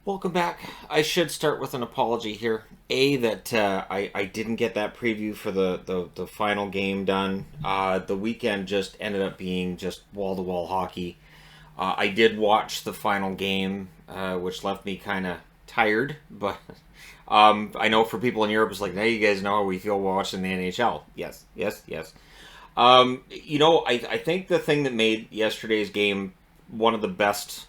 Welcome back. I should start with an apology here. That I didn't get that preview for the final game done. The weekend just ended up being just wall to wall hockey. I did watch the final game, which left me kind of tired, but I know for people in Europe, it's like, now you guys know how we feel watching the NHL. Yes, yes, yes. I think the thing that made yesterday's game one of the best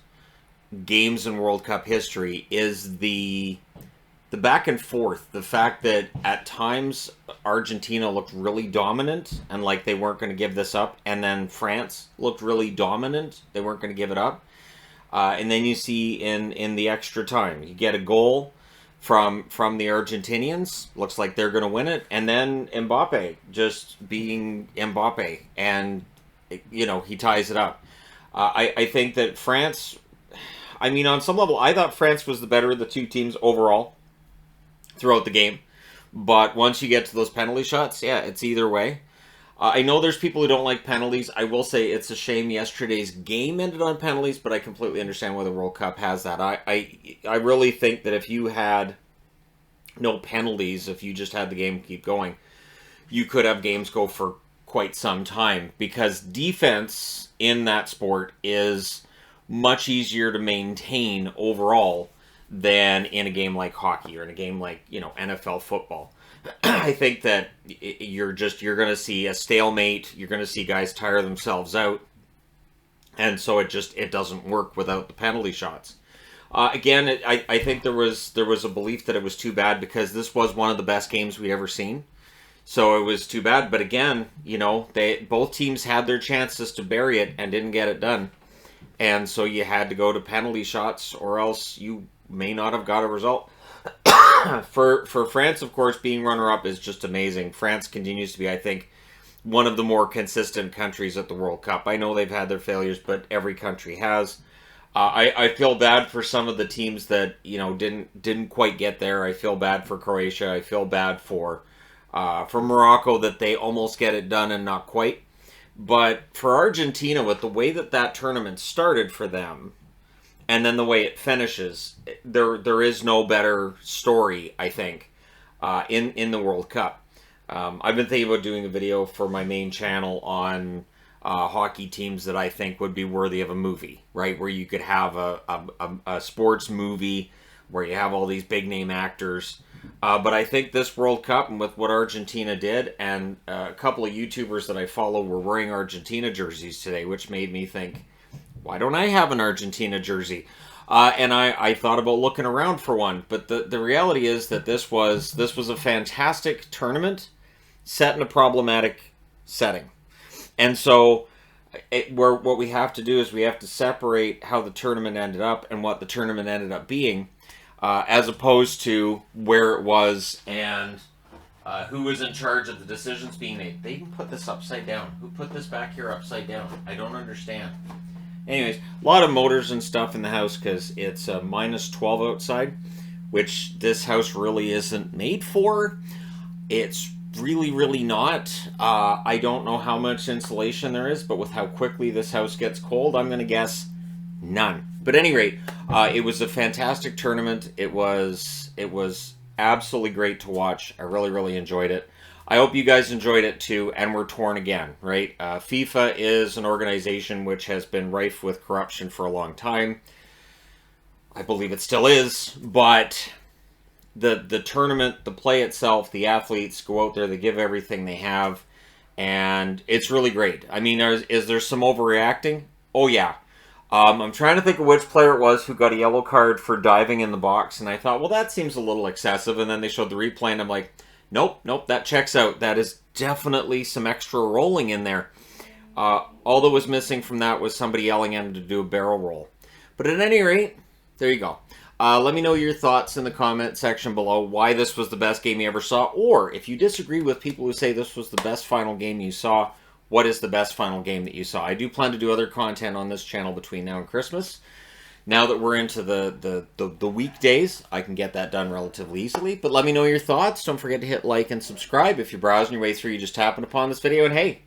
games in World Cup history is the back and forth. The fact that at times Argentina looked really dominant and like they weren't going to give this up, and then France looked really dominant. They weren't going to give it up. And then you see in the extra time, you get a goal from the Argentinians. Looks like they're going to win it, and then Mbappe just being Mbappe, and he ties it up. I think that France. I mean, on some level, I thought France was the better of the two teams overall throughout the game. But once you get to those penalty shots, yeah, it's either way. I know there's people who don't like penalties. I will say it's a shame yesterday's game ended on penalties, but I completely understand why the World Cup has that. I really think that if you had no penalties, if you just had the game keep going, you could have games go for quite some time, because defense in that sport is much easier to maintain overall than in a game like hockey or in a game like, NFL football. I think that you're going to see a stalemate. You're going to see guys tire themselves out. And so it doesn't work without the penalty shots. Again, I think there was a belief that it was too bad because this was one of the best games we'd ever seen. So it was too bad. But again, both teams had their chances to bury it and didn't get it done. And so you had to go to penalty shots, or else you may not have got a result. For France, of course, being runner-up is just amazing. France continues to be, I think, one of the more consistent countries at the World Cup. I know they've had their failures, but every country has. I feel bad for some of the teams that didn't quite get there. I feel bad for Croatia. I feel bad for Morocco that they almost get it done and not quite. But for Argentina, with the way that tournament started for them, and then the way it finishes, there is no better story, I think, in the World Cup. I've been thinking about doing a video for my main channel on hockey teams that I think would be worthy of a movie, right? Where you could have a sports movie where you have all these big name actors. But I think this World Cup, and with what Argentina did, and a couple of YouTubers that I follow were wearing Argentina jerseys today, which made me think, why don't I have an Argentina jersey? And I thought about looking around for one. But the reality is that this was a fantastic tournament set in a problematic setting. And so what we have to do is we have to separate how the tournament ended up and what the tournament ended up being, as opposed to where it was and who was in charge of the decisions being made. They even put this upside down. Who put this back here upside down? I don't understand. Anyways, a lot of motors and stuff in the house because it's minus 12 outside, which this house really isn't made for. It's really, really not. I don't know how much insulation there is, but with how quickly this house gets cold, I'm going to guess none. But at any rate, it was a fantastic tournament. It was absolutely great to watch. I really, really enjoyed it. I hope you guys enjoyed it too, and we're torn again, right? FIFA is an organization which has been rife with corruption for a long time. I believe it still is, but the tournament, the play itself, the athletes go out there, they give everything they have, and it's really great. I mean, is there some overreacting? Oh, yeah. I'm trying to think of which player it was who got a yellow card for diving in the box, and I thought, well, that seems a little excessive, and then they showed the replay, and I'm like, nope, that checks out. That is definitely some extra rolling in there. All that was missing from that was somebody yelling at him to do a barrel roll. But at any rate, there you go. Let me know your thoughts in the comment section below, why this was the best game you ever saw, or if you disagree with people who say this was the best final game you saw, what is the best final game that you saw? I do plan to do other content on this channel between now and Christmas. Now that we're into the weekdays, I can get that done relatively easily. But let me know your thoughts. Don't forget to hit like and subscribe. If you're browsing your way through, you just happened upon this video. And hey,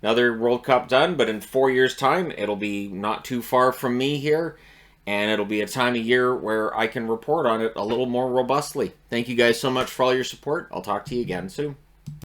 another World Cup done, but in 4 years' time, it'll be not too far from me here. and it'll be a time of year where I can report on it a little more robustly. Thank you guys so much for all your support. I'll talk to you again soon.